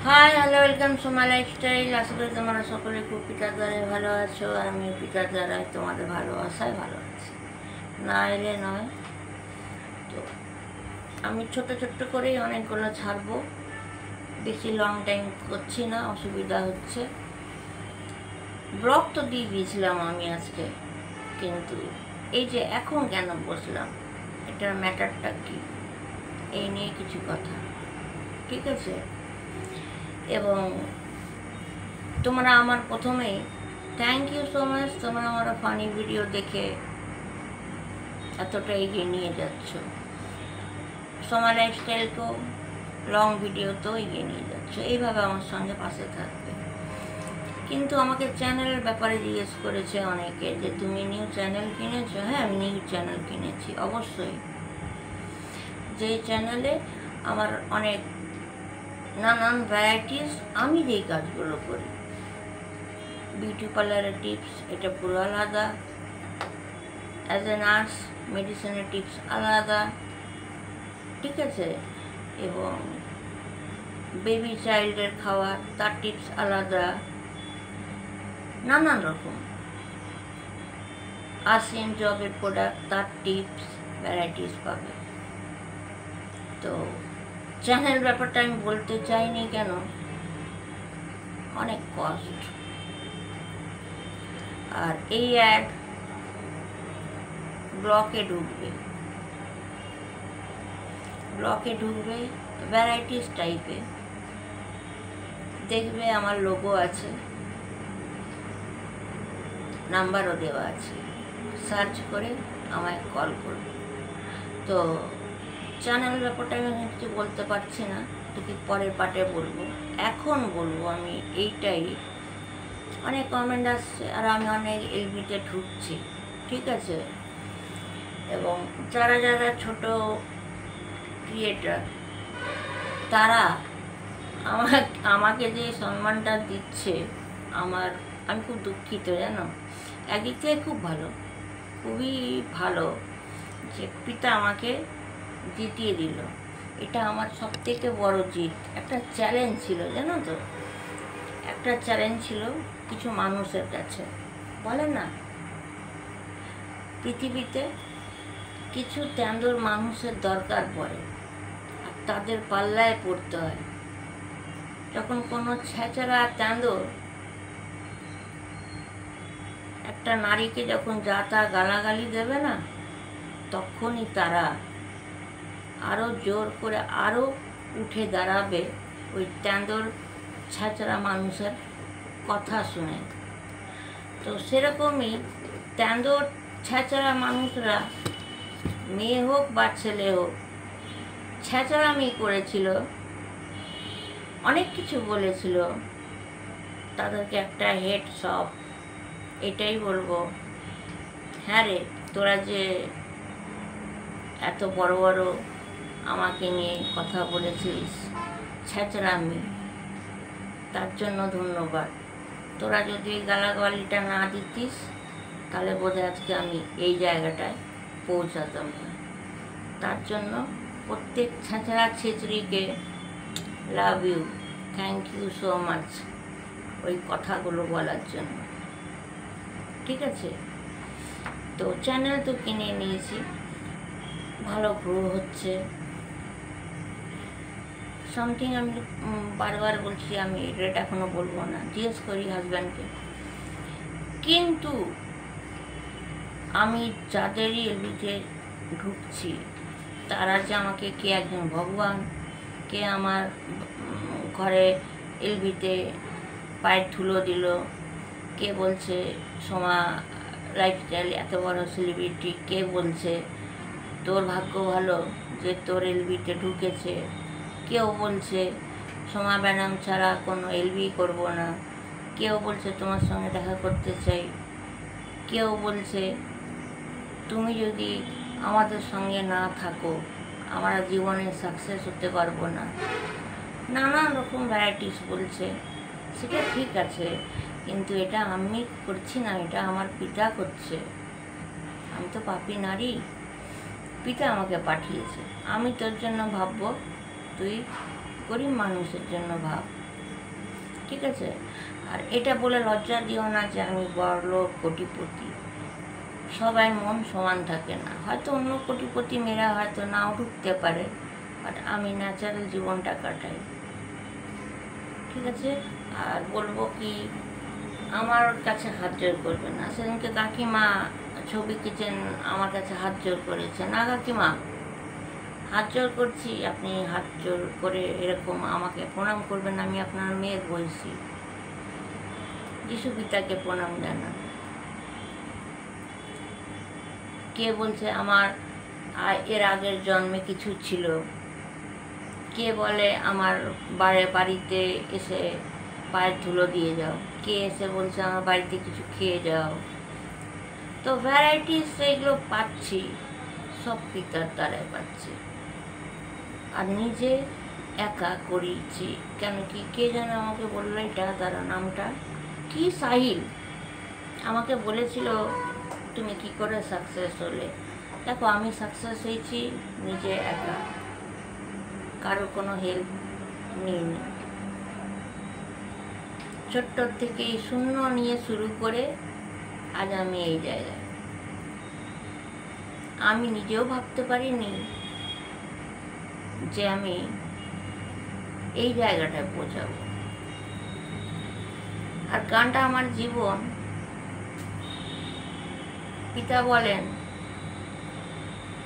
High hello welcome to my lifestyle. আশা করি তোমরা সকলে খুব পিতার দ্বারে ভালো আছো, আর আমি পিতার দ্বারায় তোমাদের ভালোবাসায় ভালো আছি, না এলে নয়। তো আমি ছোট ছোট্ট করেই অনেকগুলো ছাড়বো, বেশি লং টাইম করছি না, অসুবিধা হচ্ছে। ব্লগ তো দিয়ে দিয়েছিলাম আমি আজকে, কিন্তু এই যে এখন কেন বসলাম, এটার ম্যাটারটা কি, এই নিয়ে কিছু কথা, ঠিক আছে? এবং তোমরা আমার প্রথমেই থ্যাংক ইউ সো মাচ, তোমরা আমার ফানি ভিডিও দেখে এতটা এগিয়ে নিয়ে যাচ্ছ, সোমা লাইফস্টাইলকেও লং ভিডিওতেও এগিয়ে নিয়ে যাচ্ছ, এইভাবে আমার সঙ্গে পাশে থাকবে। কিন্তু আমাকে চ্যানেলের ব্যাপারে জিজ্ঞেস করেছে অনেকে যে তুমি নিউ চ্যানেল কিনেছো। হ্যাঁ, আমি নিউ চ্যানেল কিনেছি অবশ্যই, যেই চ্যানেলে আমার অনেক নানান ভ্যারাইটিস, আমি যেই কাজগুলো করি, বিউটি পার্লারের টিপস, এটা পুরো আলাদা, অ্যাজ এ নার্স মেডিসিনের টিপস আলাদা, ঠিক আছে? এবং বেবি চাইল্ডের খাওয়ার, তার টিপস আলাদা, নানান রকম আসিম জবের প্রোডাক্ট, তার টিপস ভ্যারাইটিস পাবে। তো চ্যানেল ব্যাপারটা আমি বলতে চাইনি কেন, অনেক কস্ট, আর এই অ্যাড ব্লকে ঢুকবে ভ্যারাইটিস টাইপে, দেখবে আমার লোগো আছে, নাম্বারও দেওয়া আছে, সার্চ করে আমায় কল করবে। তো চ্যানেল ব্যাপারটা আমি কিছু বলতে পারছি না, তোকে পরের পার্টে বলবো। এখন বলবো আমি এইটাই, অনেক কমেন্ট আসছে আর আমি অনেক এলবিতে ঢুকছি, ঠিক আছে? এবং যারা যারা ছোট ক্রিয়েটার, তারা আমাকে যে সম্মানটা দিচ্ছে, আমি খুব দুঃখিত, জানো। একদিক থেকে খুব ভালো, খুবই ভালো যে পিতা আমাকে জিতিয়ে দিল, এটা আমার সবথেকে বড় জিত। একটা চ্যালেঞ্জ ছিল, জানো তো, একটা চ্যালেঞ্জ ছিল কিছু মানুষের কাছে। বলে না, পৃথিবীতে কিছু তেন্দুর মানুষের দরকার পড়ে, আর তাদের পাল্লায় পড়তে হয়। যখন কোনো ছেঁচড়া তেন্দুর একটা নারীকে যখন যা তা গালাগালি দেবে না, তখনই তারা আরও জোর করে আরও উঠে দাঁড়াবে ওই তেন্দুর ছেঁচড়া মানুষের কথা শুনে। তো সেরকমই তেন্দুর ছেঁচড়া মানুষরা, মেয়ে হোক বা ছেলে হোক, ছেঁচড়ামি করেছিল, অনেক কিছু বলেছিল, তাদেরকে একটা হেড সব, এটাই বলবো। হ্যাঁ রে, তোরা যে এত বড় বড় আমাকে নিয়ে কথা বলেছিস ছেঁচড়ামি, তার জন্য ধন্যবাদ। তোরা যদি এই গালাগালিটা না দিতিস, তাহলে বোধহয় আজকে আমি এই জায়গাটায় পৌঁছাতাম না। তার জন্য প্রত্যেক ছেঁচড়া ছেঁচড়িকে love you, thank you so much ওই কথাগুলো বলার জন্য, ঠিক আছে? তো চ্যানেল তো কিনে নিয়েছি, ভালো গ্রো হচ্ছে। সামথিং আমি বারবার বলছি, আমি রেট এখনও বলবো না, জিজ্ঞেস করি হাজব্যান্ডকে। কিন্তু আমি যাদেরই এলবিতে ঢুকছি, তারা যে আমাকে কে একজন ভগবান, কে আমার ঘরে এলবিতে পায়ের ধুলো দিল, কে বলছে সোমা লাইফস্টাইল এত বড় সেলিব্রিটি, কে বলছে তোর ভাগ্য ভালো যে তোর এলবিতে ঢুকেছে, কেউ বলছে সোমা ম্যাডাম ছাড়া কোনো এলবি করব না, কেউ বলছে তোমার সঙ্গে দেখা করতে চাই, কেউ বলছে তুমি যদি আমাদের সঙ্গে না থাকো আমরা জীবনে সাকসেস হতে পারবো না, নানান রকম ভ্যারাইটিস বলছে। সেটা ঠিক আছে, কিন্তু এটা আমি করছি না, এটা আমার পিতা করছে। আমি তো পাপী নারী, পিতা আমাকে পাঠিয়েছে। আমি তোর জন্য ভাববো, তুই গরিব মানুষের জন্য ভাব। ঠিক আছে? আর এটা বলে লজ্জা দিও না যে আমি বড়লোক কোটিপতি। সবাই মন সমান থাকে না, হয়তো অন্য কোটিপতি মেয়েরা হয়তো নাও ঢুকতে পারে, বাট আমি ন্যাচারাল জীবনটা কাটাই, ঠিক আছে? আর বলবো কি, আমার কাছে হাত জোর করবে না। সেদিনকে কাকিমা ছবি কিচেন আমার কাছে হাত জোর করেছে, না কাকিমা হাত জোর করছি, আপনি হাত জোর করে এরকম আমাকে প্রণাম করবেন, আমি আপনার মেয়ের বলছি। যিশু পিতাকে প্রণাম জানান। কে বলছে আমার এর আগের জন্মে কিছু ছিল, কে বলে আমার বাড়িতে এসে পায়ের ধুলো দিয়ে যাও, কে এসে বলছে আমার বাড়িতে কিছু খেয়ে যাও। তো ভ্যারাইটিস এগুলো পাচ্ছি, সব পিতার দ্বারাই পাচ্ছি। আর নিজে একা করেছি, কেন কি কে যেন আমাকে বললো, এটা তার নামটা কি, সাহিল আমাকে বলেছিল তুমি কি করে সাকসেস হলে। দেখো আমি সাকসেস হয়েছি নিজে একা, কারো কোনো হেল্প নিইনি। ছোট্ট থেকেই শূন্য নিয়ে শুরু করে আজ আমি এই জায়গায়। আমি নিজেও ভাবতে পারিনি যে আমি এই জায়গাটায় পৌঁছাবো। আর গানটা আমার জীবন। পিতা বলেন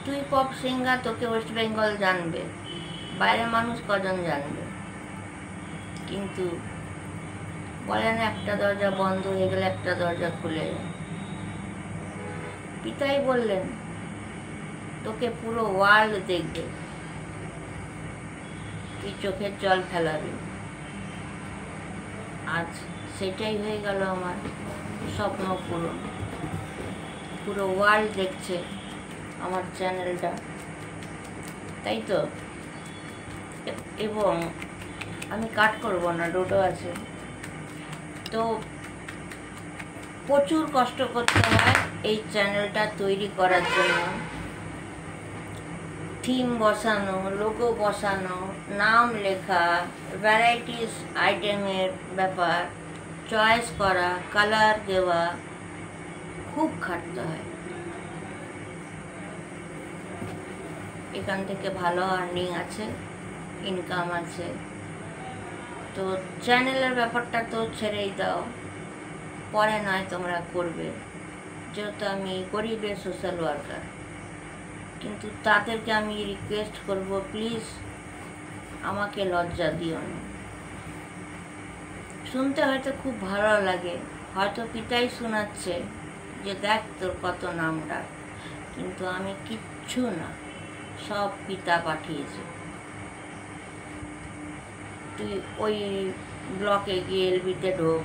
তুই পপ সিঙ্গার, তোকে ওয়েস্ট বেঙ্গল জানবে, বাইরে মানুষ কজন জানবে। কিন্তু বলেন একটা দরজা বন্ধ হয়ে গেলে একটা দরজা খুলে যায়। পিতাই বললেন তোকে পুরো ওয়ার্ল্ড দেখবে, তুই চোখের জল ফেলাবি। আজ সেটাই হয়ে গেল আমার স্বপ্ন পূরণ। পুরো ওয়ার্ল্ড দেখছে আমার চ্যানেলটা, তাই তো। এবং আমি কাট করব না, ডোডো আছে তো। প্রচুর কষ্ট করতে হয় এই চ্যানেলটা তৈরি করার জন্য। থিম বসানো, লোগো বসানো, নাম লেখা, ভ্যারাইটিস আইটেমের ব্যাপার, চয়েস করা, কালার দেওয়া, খুব খাটতে হয়। এখান থেকে ভালো আর্নিং আছে, ইনকাম আছে। তো চ্যানেলের ব্যাপারটা তো ছেড়েই দাও, পরে নয় তোমরা করবে, যেহেতু আমি গরিবের সোশ্যাল ওয়ার্কার। কিন্তু তাদেরকে আমি রিকোয়েস্ট করব, প্লিজ আমাকে লজ্জা দিও না। শুনতে হয়তো খুব ভালো লাগে, হয়তো পিতাই শোনাচ্ছে যে দেখ তোর কত নাম ডাক, কিন্তু আমি কিচ্ছু না, সব পিতা পাঠিয়েছে। তুই ওই ব্লকে গিয়ে এলবিতে ঢোক,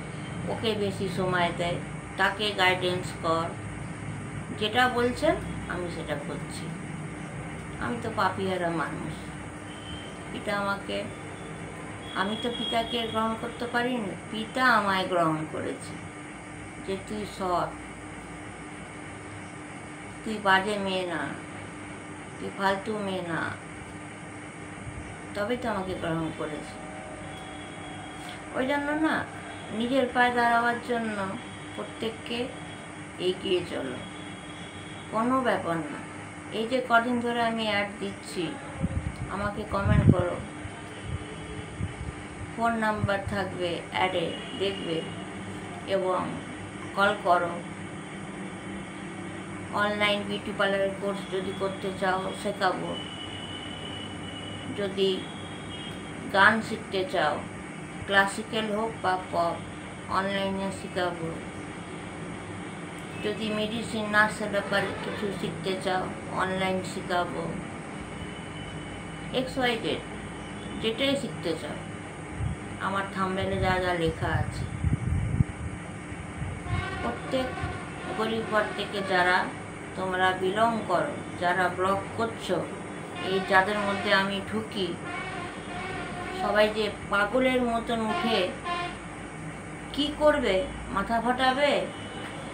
ওকে বেশি সময় দেয়, তাকে গাইডেন্স কর, যেটা বলছেন আমি সেটা করছি। আমি তো পাপিহারা মানুষ, পিতা আমাকে, আমি তো পিতাকে গ্রহণ করতে পারিনি, পিতা আমায় গ্রহণ করেছে যে তুই সৎ, তুই বাজে মেয়ে না, তুই ফালতু মেয়ে না, তবেই তো আমাকে গ্রহণ করেছে। ওই জন্য না, নিজের পায়ে দাঁড়াবার জন্য প্রত্যেককে এগিয়ে চলো, কোনো ব্যাপার না। এই যে কদিন ধরে আমি অ্যাড দিচ্ছি, আমাকে কমেন্ট করো, ফোন নাম্বার থাকবে অ্যাডে, দেখবে এবং কল করো। অনলাইন বিউটি পার্লারের কোর্স যদি করতে চাও শেখাবো, যদি গান শিখতে চাও ক্লাসিক্যাল হোক বা পপ, অনলাইনে শেখাবো। যদি মেডিসিন নার্সের ব্যাপারে কিছু শিখতে চাও অনলাইন শেখাবো। XYZ যেটাই শিখতে চাও, আমার থাম্বনেলে যা যা লেখা আছে। প্রত্যেক গরিব ঘর থেকে যারা তোমরা বিলং করো, যারা ব্লগ করছো, এই যাদের মধ্যে আমি ঢুকি, সবাই যে পাগলের মতন উঠে কি করবে, মাথা ফাটাবে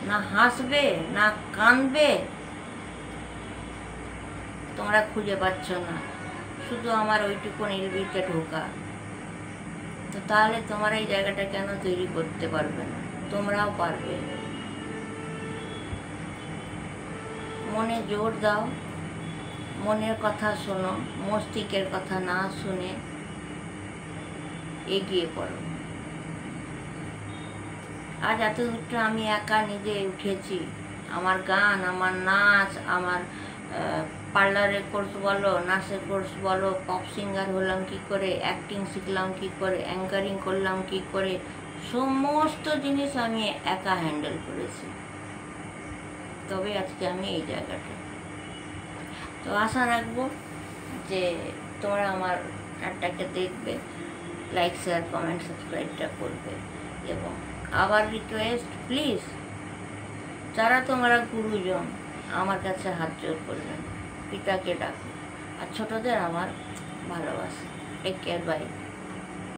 না হাসবে না কাঁদবে, তোমরা খুঁজে পাচ্ছ না। শুধু আমার ওইটুকু এলবিতে ঢোকা, তো তাহলে তোমার এই জায়গাটা কেন তৈরি করতে পারবে না? তোমরাও পারবে। মনে জোর দাও, মনের কথা শোনো, মস্তিষ্কের কথা না শুনে এগিয়ে পড়ো। আজ এত দূরটা আমি একা নিজে উঠেছি। আমার গান, আমার নাচ, আমার পার্লারের কোর্স বলো, নাচের কোর্স বলো, পপ সিঙ্গার হলাম কী করে, অ্যাক্টিং শিখলাম কী করে, অ্যাঙ্কারিং করলাম কী করে, সমস্ত জিনিস আমি একা হ্যান্ডেল করেছি। তবে আজকে আমি এই জায়গাটা। তো আশা রাখবো যে তোমরা আমার অ্যাডটাকে দেখবে, লাইক, শেয়ার, কমেন্ট, সাবস্ক্রাইবটা করবে। এবং আবার রিকোয়েস্ট, প্লিজ যারা তোমরা গুরুজন আমার কাছে হাত জোর করবেন, পিতাকে ডাকো। আর ছোটদের আমার ভালোবাসা। Take care, by.